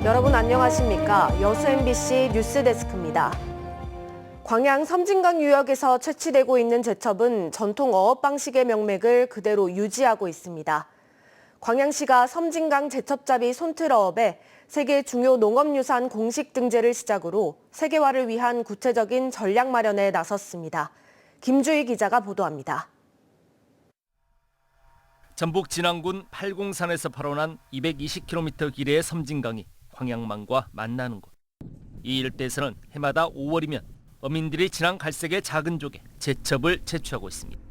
여러분 안녕하십니까? 여수 MBC 뉴스데스크입니다. 광양 섬진강 유역에서 채취되고 있는 제첩은 전통 어업 방식의 명맥을 그대로 유지하고 있습니다. 광양시가 섬진강 제첩잡이 손틀어업에 세계 중요 농업유산 공식 등재를 시작으로 세계화를 위한 구체적인 전략 마련에 나섰습니다. 김주희 기자가 보도합니다. 전북 진안군 팔공산에서 발원한 220km 길이의 섬진강이 광양만과 만나는 곳. 이 일대에서는 해마다 5월이면 어민들이 진한 갈색의 작은 조개, 제첩을 채취하고 있습니다.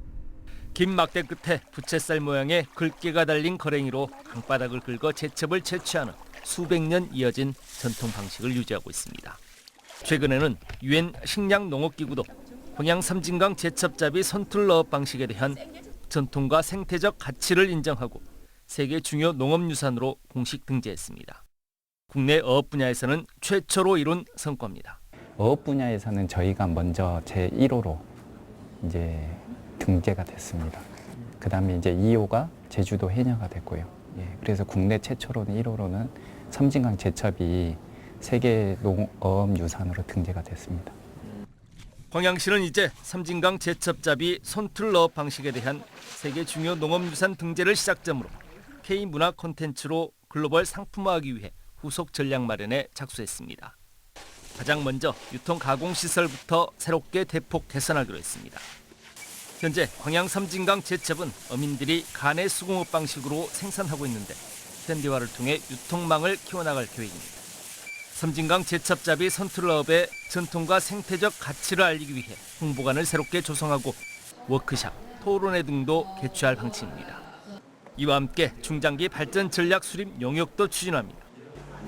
긴 막대 끝에 부채살 모양의 글귀가 달린 거랭이로 강바닥을 긁어 제첩을 채취하는 수백 년 이어진 전통 방식을 유지하고 있습니다. 최근에는 유엔 식량농업기구도 광양 섬진강 제첩잡이 손틀어업 방식에 대한 전통과 생태적 가치를 인정하고 세계 중요 농업유산으로 공식 등재했습니다. 국내 어업 분야에서는 최초로 이룬 성과입니다. 어업 분야에서는 저희가 먼저 제1호로 이제 등재가 됐습니다. 그다음에 이제 2호가 제주도 해녀가 됐고요. 그래서 국내 최초로는 1호로는 섬진강 제첩이 세계 농업유산으로 등재가 됐습니다. 광양시는 이제 섬진강 제첩잡이 손틀어업 방식에 대한 세계 중요 농업유산 등재를 시작점으로 K문화 콘텐츠로 글로벌 상품화하기 위해 후속 전략 마련에 작수했습니다. 가장 먼저 유통 가공 시설부터 새롭게 대폭 개선하기로 했습니다. 현재 광양 섬진강 제첩은 어민들이 가내 수공업 방식으로 생산하고 있는데 현대화를 통해 유통망을 키워나갈 계획입니다. 섬진강 제첩잡이 손틀어업의 전통과 생태적 가치를 알리기 위해 홍보관을 새롭게 조성하고 워크샵, 토론회 등도 개최할 방침입니다. 이와 함께 중장기 발전 전략 수립 용역도 추진합니다.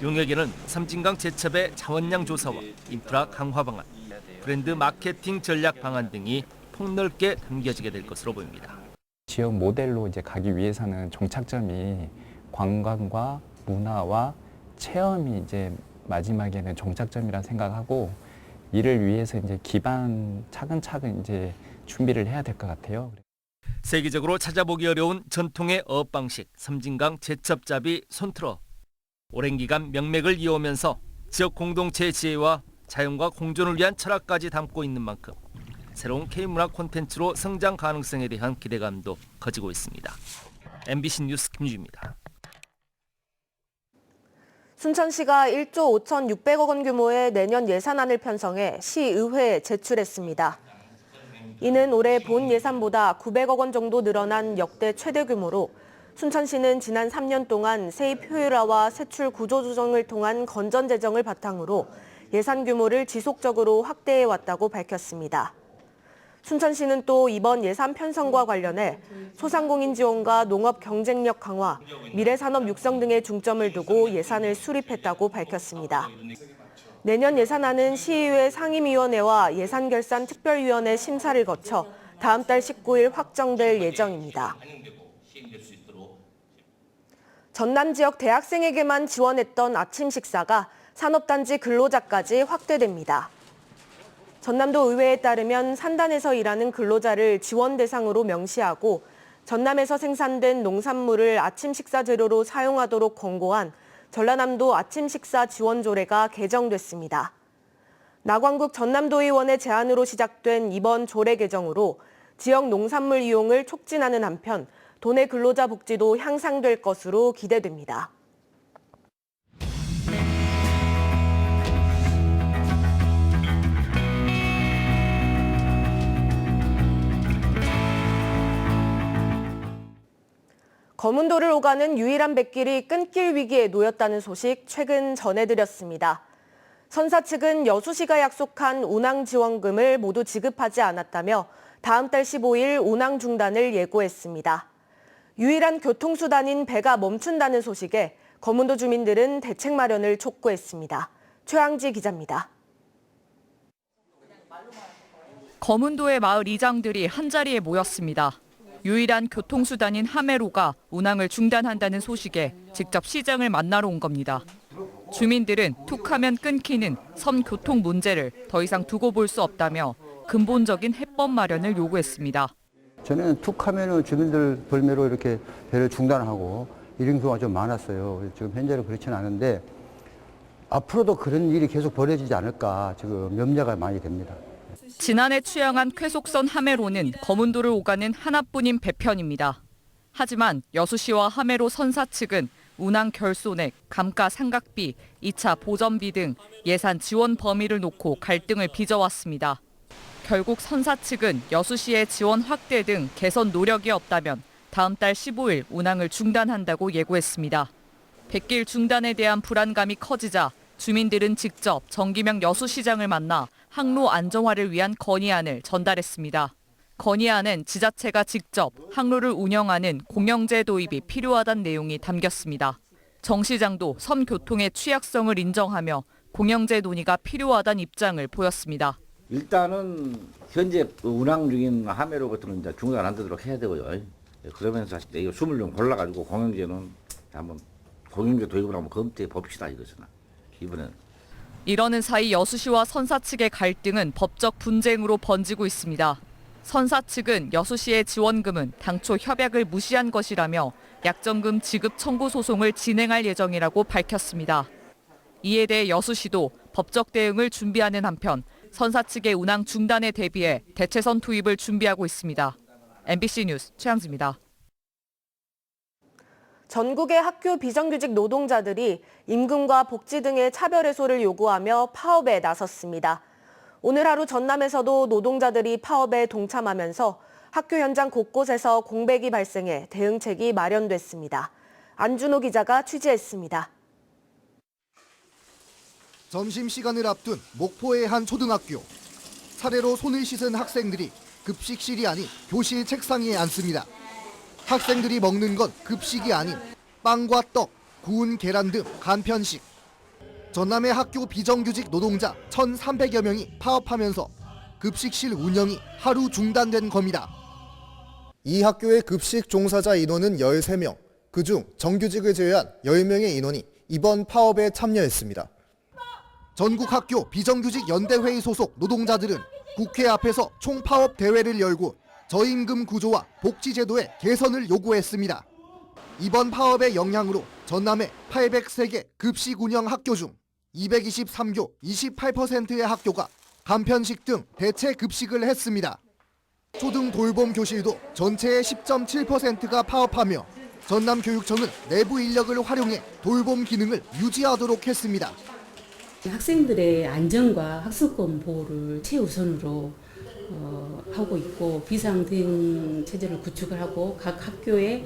용역에는 섬진강 제첩의 자원량 조사와 인프라 강화 방안, 브랜드 마케팅 전략 방안 등이 폭넓게 담겨지게 될 것으로 보입니다. 지역 모델로 이제 가기 위해서는 종착점이 관광과 문화와 체험이 이제 마지막에는 종착점이라 생각하고 이를 위해서 이제 기반 차근차근 이제 준비를 해야 될 것 같아요. 세계적으로 찾아보기 어려운 전통의 어업 방식, 섬진강 제첩잡이 손틀어업. 오랜 기간 명맥을 이어오면서 지역 공동체의 지혜와 자연과 공존을 위한 철학까지 담고 있는 만큼 새로운 K문화 콘텐츠로 성장 가능성에 대한 기대감도 커지고 있습니다. MBC 뉴스 김주희입니다. 순천시가 1조 5,600억 원 규모의 내년 예산안을 편성해 시의회에 제출했습니다. 이는 올해 본 예산보다 900억 원 정도 늘어난 역대 최대 규모로 순천시는 지난 3년 동안 세입 효율화와 세출 구조 조정을 통한 건전 재정을 바탕으로 예산 규모를 지속적으로 확대해 왔다고 밝혔습니다. 순천시는 또 이번 예산 편성과 관련해 소상공인 지원과 농업 경쟁력 강화, 미래산업 육성 등에 중점을 두고 예산을 수립했다고 밝혔습니다. 내년 예산안은 시의회 상임위원회와 예산결산특별위원회 심사를 거쳐 다음 달 19일 확정될 예정입니다. 전남 지역 대학생에게만 지원했던 아침 식사가 산업단지 근로자까지 확대됩니다. 전남도 의회에 따르면 산단에서 일하는 근로자를 지원 대상으로 명시하고 전남에서 생산된 농산물을 아침 식사 재료로 사용하도록 권고한 전라남도 아침 식사 지원 조례가 개정됐습니다. 나광국 전남도의원의 제안으로 시작된 이번 조례 개정으로 지역 농산물 이용을 촉진하는 한편 도내 근로자 복지도 향상될 것으로 기대됩니다. 거문도를 오가는 유일한 뱃길이 끊길 위기에 놓였다는 소식 최근 전해드렸습니다. 선사 측은 여수시가 약속한 운항 지원금을 모두 지급하지 않았다며 다음 달 15일 운항 중단을 예고했습니다. 유일한 교통수단인 배가 멈춘다는 소식에 거문도 주민들은 대책 마련을 촉구했습니다. 최항지 기자입니다. 거문도의 마을 이장들이 한자리에 모였습니다. 유일한 교통수단인 하메로가 운항을 중단한다는 소식에 직접 시장을 만나러 온 겁니다. 주민들은 툭하면 끊기는 섬 교통 문제를 더 이상 두고 볼 수 없다며 근본적인 해법 마련을 요구했습니다. 전에는 툭하면 주민들 벌매로 이렇게 배를 중단하고 이런 경우가 좀 많았어요. 지금 현재는 그렇지는 않은데 앞으로도 그런 일이 계속 벌어지지 않을까 지금 염려가 많이 됩니다. 지난해 취항한 쾌속선 하메로는 거문도를 오가는 하나뿐인 배편입니다. 하지만 여수시와 하메로 선사 측은 운항 결손액, 감가 상각비, 2차 보전비 등 예산 지원 범위를 놓고 갈등을 빚어왔습니다. 결국 선사 측은 여수시의 지원 확대 등 개선 노력이 없다면 다음 달 15일 운항을 중단한다고 예고했습니다. 백길 중단에 대한 불안감이 커지자 주민들은 직접 정기명 여수시장을 만나 항로 안정화를 위한 건의안을 전달했습니다. 건의안은 지자체가 직접 항로를 운영하는 공영제 도입이 필요하다는 내용이 담겼습니다. 정 시장도 섬 교통의 취약성을 인정하며 공영제 논의가 필요하다는 입장을 보였습니다. 일단은 현재 운항 중인 하메로 같은 건 이제 중단 안 되도록 해야 되고요. 그러면서 이거 숨을 좀 골라가지고 공영제는 한번 공영제 도입을 한번 검토해 봅시다 이것은 이번에는. 이러는 사이 여수시와 선사 측의 갈등은 법적 분쟁으로 번지고 있습니다. 선사 측은 여수시의 지원금은 당초 협약을 무시한 것이라며 약정금 지급 청구 소송을 진행할 예정이라고 밝혔습니다. 이에 대해 여수시도 법적 대응을 준비하는 한편 선사 측의 운항 중단에 대비해 대체선 투입을 준비하고 있습니다. MBC 뉴스 최양지입니다. 전국의 학교 비정규직 노동자들이 임금과 복지 등의 차별 해소를 요구하며 파업에 나섰습니다. 오늘 하루 전남에서도 노동자들이 파업에 동참하면서 학교 현장 곳곳에서 공백이 발생해 대응책이 마련됐습니다. 안준호 기자가 취재했습니다. 점심시간을 앞둔 목포의 한 초등학교. 차례로 손을 씻은 학생들이 급식실이 아닌 교실 책상 위에 앉습니다. 학생들이 먹는 건 급식이 아닌 빵과 떡, 구운 계란 등 간편식. 전남의 학교 비정규직 노동자 1,300여 명이 파업하면서 급식실 운영이 하루 중단된 겁니다. 이 학교의 급식 종사자 인원은 13명, 그중 정규직을 제외한 10명의 인원이 이번 파업에 참여했습니다. 전국 학교 비정규직 연대회의 소속 노동자들은 국회 앞에서 총파업 대회를 열고 저임금 구조와 복지제도의 개선을 요구했습니다. 이번 파업의 영향으로 전남의 803개 급식 운영 학교 중 223교 28%의 학교가 간편식 등 대체 급식을 했습니다. 초등 돌봄 교실도 전체의 10.7%가 파업하며 전남교육청은 내부 인력을 활용해 돌봄 기능을 유지하도록 했습니다. 학생들의 안전과 학습권 보호를 최우선으로 하고 있고 비상대응 체제를 구축을 하고 각 학교에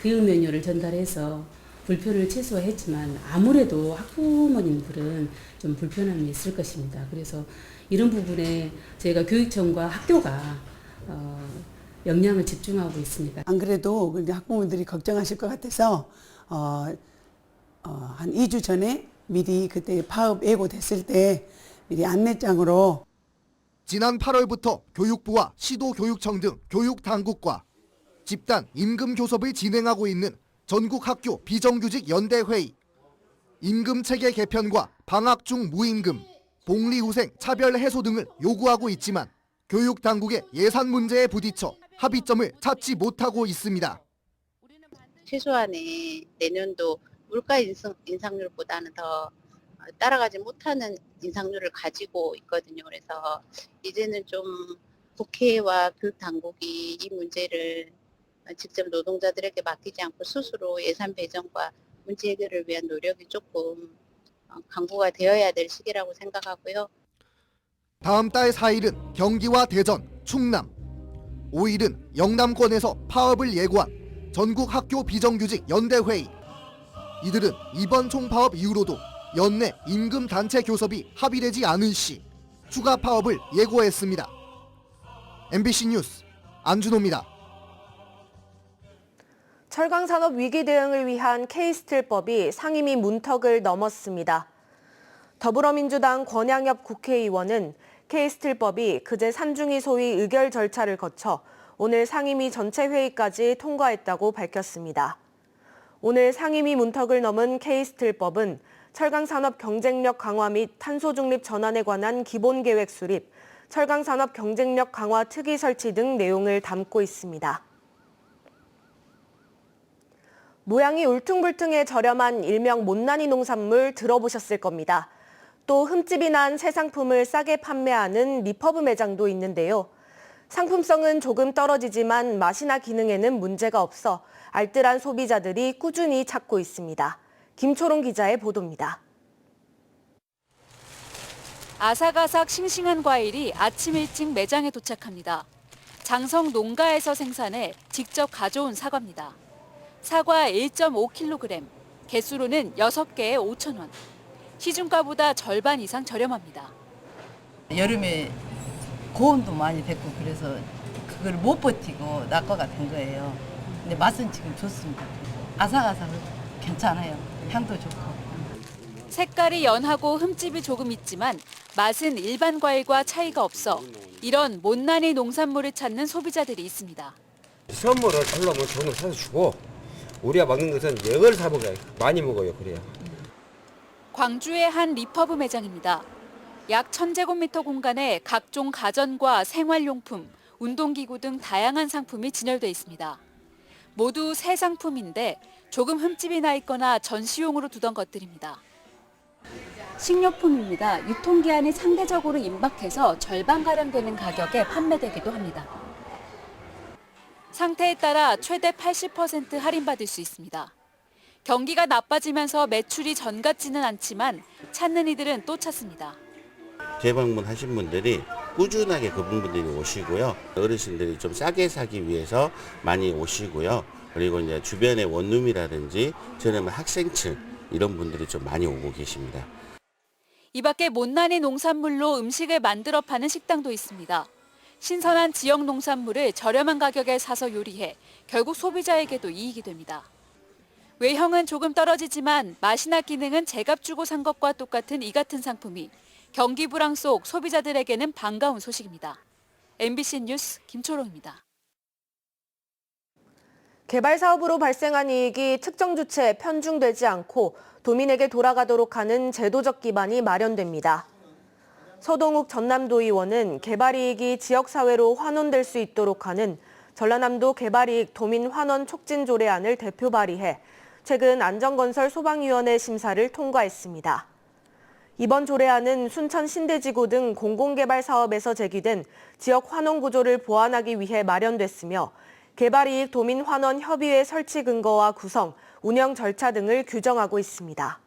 대응 메뉴를 전달해서 불편을 최소화했지만 아무래도 학부모님들은 좀 불편함이 있을 것입니다. 그래서 이런 부분에 저희가 교육청과 학교가 역량을 집중하고 있습니다. 안 그래도 학부모님들이 걱정하실 것 같아서 한 2주 전에 미리 그때 파업 예고됐을 때 미리 안내장으로 지난 8월부터 교육부와 시도교육청 등 교육당국과 집단 임금교섭을 진행하고 있는 전국학교 비정규직 연대회의, 임금체계 개편과 방학 중 무임금, 복리후생 차별 해소 등을 요구하고 있지만 교육당국의 예산 문제에 부딪혀 합의점을 찾지 못하고 있습니다. 최소한의 내년도 물가 인상률보다는 더 따라가지 못하는 인상률을 가지고 있거든요. 그래서 이제는 좀 국회와 교육당국이 이 문제를 직접 노동자들에게 맡기지 않고 스스로 예산 배정과 문제 해결을 위한 노력이 조금 강구가 되어야 될 시기라고 생각하고요. 다음 달 4일은 경기와 대전, 충남, 5일은 영남권에서 파업을 예고한 전국 학교 비정규직 연대회의. 이들은 이번 총파업 이후로도 연내 임금 단체 교섭이 합의되지 않은 시 추가 파업을 예고했습니다. MBC 뉴스 안준호입니다. 철강산업 위기 대응을 위한 K스틸법이 상임위 문턱을 넘었습니다. 더불어민주당 권양엽 국회의원은 K스틸법이 그제 산중위 소위 의결 절차를 거쳐 오늘 상임위 전체 회의까지 통과했다고 밝혔습니다. 오늘 상임위 문턱을 넘은 K스틸법은 철강산업 경쟁력 강화 및 탄소 중립 전환에 관한 기본계획 수립, 철강산업 경쟁력 강화 특위 설치 등 내용을 담고 있습니다. 모양이 울퉁불퉁해 저렴한 일명 못난이 농산물 들어보셨을 겁니다. 또 흠집이 난 새 상품을 싸게 판매하는 리퍼브 매장도 있는데요. 상품성은 조금 떨어지지만 맛이나 기능에는 문제가 없어 알뜰한 소비자들이 꾸준히 찾고 있습니다. 김초롱 기자의 보도입니다. 아삭아삭 싱싱한 과일이 아침 일찍 매장에 도착합니다. 장성 농가에서 생산해 직접 가져온 사과입니다. 사과 1.5kg, 개수로는 6개에 5,000원. 시중가보다 절반 이상 저렴합니다. 여름에 고온도 많이 됐고 그래서 그걸 못 버티고 낙과가 된 거예요. 근데 맛은 지금 좋습니다. 아삭아삭 괜찮아요. 향도 좋고. 색깔이 연하고 흠집이 조금 있지만 맛은 일반 과일과 차이가 없어 이런 못난이 농산물을 찾는 소비자들이 있습니다. 선물을 하려면 좋은 걸 사서 주고 우리가 먹는 것은 역을 사 먹어요. 많이 먹어요. 그래요. 광주의 한 리퍼브 매장입니다. 약 1000제곱미터 공간에 각종 가전과 생활용품, 운동기구 등 다양한 상품이 진열돼 있습니다. 모두 새 상품인데 조금 흠집이 나 있거나 전시용으로 두던 것들입니다. 식료품입니다. 유통기한이 상대적으로 임박해서 절반가량 되는 가격에 판매되기도 합니다. 상태에 따라 최대 80% 할인받을 수 있습니다. 경기가 나빠지면서 매출이 전 같지는 않지만 찾는 이들은 또 찾습니다. 재방문하신 분들이 꾸준하게 그분들이 오시고요. 어르신들이 좀 싸게 사기 위해서 많이 오시고요. 그리고 이제 주변의 원룸이라든지 저렴한 학생층 이런 분들이 좀 많이 오고 계십니다. 이 밖에 못난이 농산물로 음식을 만들어 파는 식당도 있습니다. 신선한 지역 농산물을 저렴한 가격에 사서 요리해 결국 소비자에게도 이익이 됩니다. 외형은 조금 떨어지지만 맛이나 기능은 제값 주고 산 것과 똑같은 이 같은 상품이 경기 불황 속 소비자들에게는 반가운 소식입니다. MBC 뉴스 김초롱입니다. 개발 사업으로 발생한 이익이 특정 주체에 편중되지 않고 도민에게 돌아가도록 하는 제도적 기반이 마련됩니다. 서동욱 전남도의원은 개발이익이 지역사회로 환원될 수 있도록 하는 전라남도 개발이익 도민 환원 촉진 조례안을 대표 발의해 최근 안전건설 소방위원회 심사를 통과했습니다. 이번 조례안은 순천 신대지구 등 공공개발 사업에서 제기된 지역 환원 구조를 보완하기 위해 마련됐으며 개발이익 도민 환원 협의회 설치 근거와 구성, 운영 절차 등을 규정하고 있습니다.